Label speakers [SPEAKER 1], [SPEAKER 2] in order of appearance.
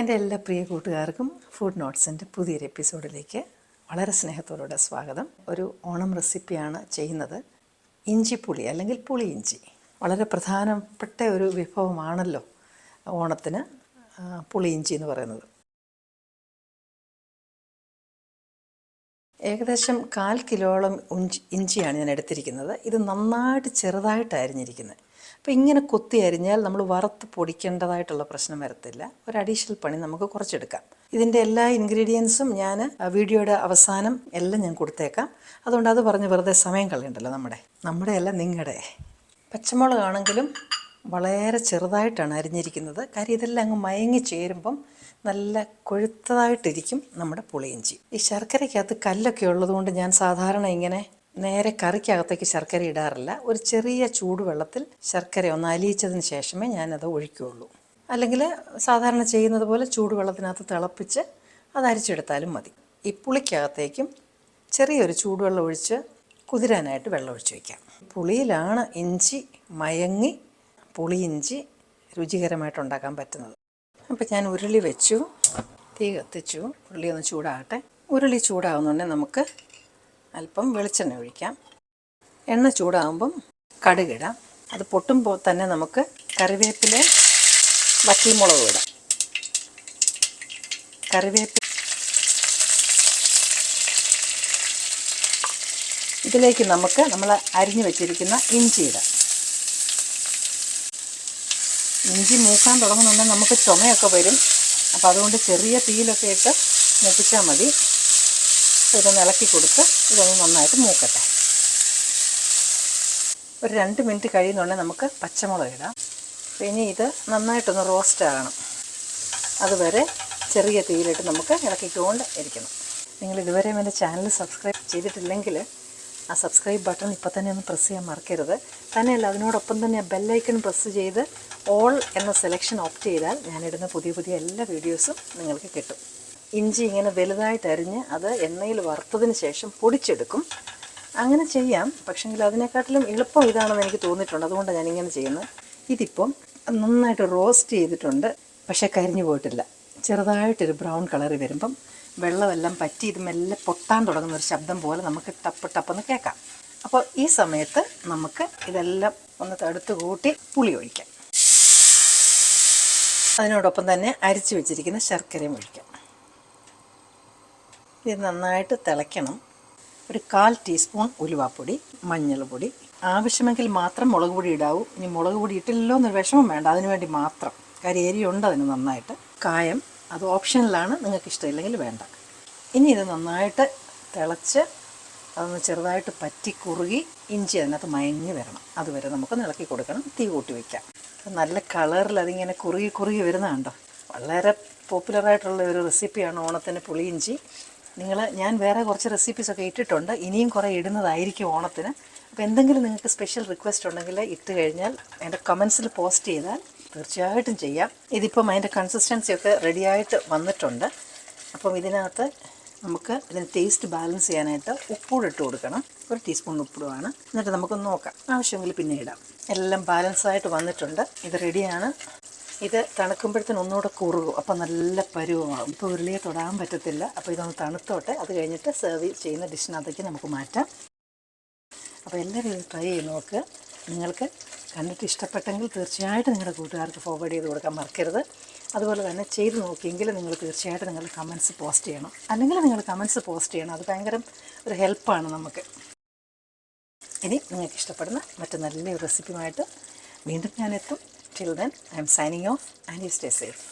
[SPEAKER 1] എൻ്റെ എല്ലാ പ്രിയ കൂട്ടുകാർക്കും ഫുഡ് നോട്ട്സിൻ്റെ പുതിയൊരു എപ്പിസോഡിലേക്ക് വളരെ സ്നേഹത്തോടെ സ്വാഗതം. ഒരു ഓണം റെസിപ്പിയാണ് ചെയ്യുന്നത്. ഇഞ്ചിപ്പുളി അല്ലെങ്കിൽ പുളി ഇഞ്ചി വളരെ പ്രധാനപ്പെട്ട ഒരു വിഭവമാണല്ലോ ഓണത്തിന് പുളി ഇഞ്ചി എന്ന് പറയുന്നത്. ഏകദേശം 1/4 കിലോളം ഇഞ്ചിയാണ് ഞാൻ എടുത്തിരിക്കുന്നത്. ഇത് നന്നായിട്ട് ചെറുതായിട്ട് അരിഞ്ഞിരിക്കുന്നത്. അപ്പോൾ ഇങ്ങനെ കൊത്തി അരിഞ്ഞാൽ നമ്മൾ വറുത്ത് പൊടിക്കേണ്ടതായിട്ടുള്ള പ്രശ്നം വരത്തില്ല. ഒരു അഡീഷണൽ പണി നമുക്ക് കുറച്ചെടുക്കാം. ഇതിൻ്റെ എല്ലാ ഇൻഗ്രീഡിയൻസും ഞാൻ വീഡിയോയുടെ അവസാനം എല്ലാം ഞാൻ കൊടുത്തേക്കാം. അതുകൊണ്ട് അത് പറഞ്ഞ് വെറുതെ സമയം കളയണ്ടല്ലോ. നമ്മുടെ അല്ല നിങ്ങളുടെ. പച്ചമുളകാണെങ്കിലും വളരെ ചെറുതായിട്ടാണ് അരിഞ്ഞിരിക്കുന്നത്. കാര്യം ഇതെല്ലാം അങ്ങ് മയങ്ങി ചേരുമ്പം നല്ല കൊഴുത്തതായിട്ടിരിക്കും നമ്മുടെ പുളിയിഞ്ചി. ഈ ശർക്കരയ്ക്കകത്ത് കല്ലൊക്കെ ഉള്ളതുകൊണ്ട് ഞാൻ സാധാരണ ഇങ്ങനെ നേരെ കറിക്കകത്തേക്ക് ശർക്കര ഇടാറില്ല. ഒരു ചെറിയ ചൂടുവെള്ളത്തിൽ ശർക്കര ഒന്ന് അലിയിച്ചതിന് ശേഷമേ ഞാനത് ഒഴിക്കുകയുള്ളൂ. അല്ലെങ്കിൽ സാധാരണ ചെയ്യുന്നത് പോലെ ചൂടുവെള്ളത്തിനകത്ത് തിളപ്പിച്ച് അത് അരിച്ചെടുത്താലും മതി. ഈ പുളിക്കകത്തേക്കും ചെറിയൊരു ചൂടുവെള്ളം ഒഴിച്ച് കുതിരാനായിട്ട് വെള്ളം ഒഴിച്ച് വയ്ക്കാം. പുളിയിലാണ് ഇഞ്ചി മയങ്ങി പുളിയിഞ്ചി രുചികരമായിട്ട് ഉണ്ടാക്കാൻ പറ്റുന്നത്. അപ്പോൾ ഞാൻ ഉരുളി വെച്ചു, തീ കത്തിച്ചു. ഉരുളി ഒന്ന് ചൂടാകട്ടെ. ഉരുളി ചൂടാകുന്നുണ്ടെങ്കിൽ നമുക്ക് അല്പം വെളിച്ചെണ്ണ ഒഴിക്കാം. എണ്ണ ചൂടാകുമ്പം കടുകിടാം. അത് പൊട്ടുമ്പോൾ തന്നെ നമുക്ക് കറിവേപ്പില വറ്റൽമുളക് ഇടാം. ഇതിലേക്ക് നമുക്ക് നമ്മൾ അരിഞ്ഞു വെച്ചിരിക്കുന്ന ഇഞ്ചി ഇടാം. ഇഞ്ചി മൂക്കാൻ തുടങ്ങുന്നുണ്ടെങ്കിൽ നമുക്ക് ചുമയൊക്കെ വരും. അപ്പോൾ അതുകൊണ്ട് ചെറിയ തീയിലൊക്കെ ഇട്ട് മൂപ്പിച്ചാൽ മതി. ഇതൊന്ന് ഇളക്കി കൊടുത്ത് ഇതൊന്ന് നന്നായിട്ട് മൂക്കട്ടെ. ഒരു 2 മിനിറ്റ് കഴിയുന്നുണ്ടെങ്കിൽ നമുക്ക് പച്ചമുളക് ഇടാം. ഇനി ഇത് നന്നായിട്ടൊന്ന് റോസ്റ്റ് ആകണം. അതുവരെ ചെറിയ തീയിലിട്ട് നമുക്ക് ഇളക്കിക്കൊണ്ട് ഇരിക്കണം. നിങ്ങൾ ഇതുവരെ എൻ്റെ ചാനൽ സബ്സ്ക്രൈബ് ചെയ്തിട്ടില്ലെങ്കിൽ ആ സബ്സ്ക്രൈബ് ബട്ടൺ ഇപ്പോൾ തന്നെ ഒന്ന് പ്രസ് ചെയ്യാൻ മറക്കരുത്. തന്നെയല്ല, അതിനോടൊപ്പം തന്നെ ബെല്ലൈക്കൺ പ്രസ് ചെയ്ത് ഓൾ എന്ന സെലക്ഷൻ ഓപ്റ്റ് ചെയ്താൽ ഞാനിടുന്ന പുതിയ പുതിയ എല്ലാ വീഡിയോസും നിങ്ങൾക്ക് കിട്ടും. ഇഞ്ചി ഇങ്ങനെ വലുതായിട്ട് അരിഞ്ഞ് അത് എണ്ണയിൽ വറുത്തതിന് ശേഷം പൊടിച്ചെടുക്കും. അങ്ങനെ ചെയ്യാം, പക്ഷെങ്കിൽ അതിനെക്കാട്ടിലും എളുപ്പം ഇതാണെന്ന് എനിക്ക് തോന്നിയിട്ടുണ്ട്. അതുകൊണ്ടാണ് ഞാനിങ്ങനെ ചെയ്യുന്നത്. ഇതിപ്പം നന്നായിട്ട് റോസ്റ്റ് ചെയ്തിട്ടുണ്ട്, പക്ഷേ കരിഞ്ഞു പോയിട്ടില്ല. ചെറുതായിട്ടൊരു ബ്രൗൺ കളറി വരുമ്പം വെള്ളമെല്ലാം പറ്റി ഇത് മെല്ലെ പൊട്ടാൻ തുടങ്ങുന്ന ഒരു ശബ്ദം പോലെ നമുക്ക് ടപ്പ് ടപ്പെന്ന് കേൾക്കാം. അപ്പോൾ ഈ സമയത്ത് നമുക്ക് ഇതെല്ലാം ഒന്ന് തടുത്ത് കൂട്ടി പുളി ഒഴിക്കാം. അതിനോടൊപ്പം തന്നെ അരിച്ചു വെച്ചിരിക്കുന്ന ശർക്കരയും ഒഴിക്കാം. ഇത് നന്നായിട്ട് തിളയ്ക്കണം. ഒരു 1/4 ടീസ്പൂൺ ഉലുവാപ്പൊടി, മഞ്ഞൾപ്പൊടി, ആവശ്യമെങ്കിൽ മാത്രം മുളക് പൊടി ഇടാവൂ. ഇനി മുളക് പൊടി ഇട്ടില്ലല്ലോ എന്നൊരു വിഷമം വേണ്ട, അതിനുവേണ്ടി മാത്രം. കാര്യം എരിയുണ്ട് അതിന് നന്നായിട്ട്. കായം അത് ഓപ്ഷനിലാണ്, നിങ്ങൾക്ക് ഇഷ്ടമില്ലെങ്കിൽ വേണ്ട. ഇനി ഇത് നന്നായിട്ട് തിളച്ച് അതൊന്ന് ചെറുതായിട്ട് പറ്റി കുറുകി ഇഞ്ചി അതിനകത്ത് മയങ്ങി വരണം. അതുവരെ നമുക്ക് ഇളക്കി കൊടുക്കണം. തീ കൂട്ടി വയ്ക്കാം. നല്ല കളറിൽ അതിങ്ങനെ കുറുകി വരുന്ന കണ്ടോ. വളരെ പോപ്പുലറായിട്ടുള്ള ഒരു റെസിപ്പിയാണ് ഓണത്തിന് പുളിയിഞ്ചി. ഞാൻ വേറെ കുറച്ച് റെസിപ്പീസൊക്കെ ഇട്ടിട്ടുണ്ട്, ഇനിയും കുറേ ഇടുന്നതായിരിക്കും ഓണത്തിന്. അപ്പോൾ എന്തെങ്കിലും നിങ്ങൾക്ക് സ്പെഷ്യൽ റിക്വസ്റ്റ് ഉണ്ടെങ്കിൽ ഇട്ട് കഴിഞ്ഞാൽ എൻ്റെ കമൻസിൽ പോസ്റ്റ് ചെയ്താൽ തീർച്ചയായിട്ടും ചെയ്യാം. ഇതിപ്പം അതിൻ്റെ കൺസിസ്റ്റൻസിയൊക്കെ റെഡിയായിട്ട് വന്നിട്ടുണ്ട്. അപ്പം ഇതിനകത്ത് നമുക്ക് ഇതിന് ടേസ്റ്റ് ബാലൻസ് ചെയ്യാനായിട്ട് ഉപ്പൂടെ ഇട്ട് കൊടുക്കണം. 1 ടീസ്പൂൺ ഉപ്പിടുവാണ്. എന്നിട്ട് നമുക്കൊന്ന് നോക്കാം, ആവശ്യമെങ്കിൽ പിന്നെ ഇടാം. എല്ലാം ബാലൻസായിട്ട് വന്നിട്ടുണ്ട്. ഇത് റെഡിയാണ്. ഇത് തണുക്കുമ്പോഴത്തേന് ഒന്നുകൂടെ കുറുകും. അപ്പോൾ നല്ല പരുവമാകും. ഇപ്പോൾ ഉരുളിയെ തൊടാൻ പറ്റത്തില്ല. അപ്പോൾ ഇതൊന്ന് തണുത്തോട്ടെ. അത് കഴിഞ്ഞിട്ട് സെർവ് ചെയ്യുന്ന ഡിഷിനകത്തേക്ക് നമുക്ക് മാറ്റാം. അപ്പോൾ എല്ലാവരും ഇത് ട്രൈ ചെയ്ത് നോക്കുക. നിങ്ങൾക്ക് കണ്ടിട്ട് ഇഷ്ടപ്പെട്ടെങ്കിൽ തീർച്ചയായിട്ടും നിങ്ങളുടെ കൂട്ടുകാർക്ക് ഫോർവേഡ് ചെയ്ത് കൊടുക്കാൻ മറക്കരുത്. അതുപോലെ തന്നെ ചെയ്ത് നോക്കിയെങ്കിൽ നിങ്ങൾ തീർച്ചയായിട്ടും നിങ്ങളുടെ കമൻസ് പോസ്റ്റ് ചെയ്യണം. അല്ലെങ്കിൽ നിങ്ങൾ കമൻസ് പോസ്റ്റ് ചെയ്യണം. അത് ഭയങ്കര ഒരു ഹെൽപ്പാണ് നമുക്ക്. ഇനി നിങ്ങൾക്ക് ഇഷ്ടപ്പെടുന്ന മറ്റു നല്ലൊരു റെസിപ്പിയുമായിട്ട് വീണ്ടും ഞാൻ എത്തും. Till then I M signing off and you stay safe.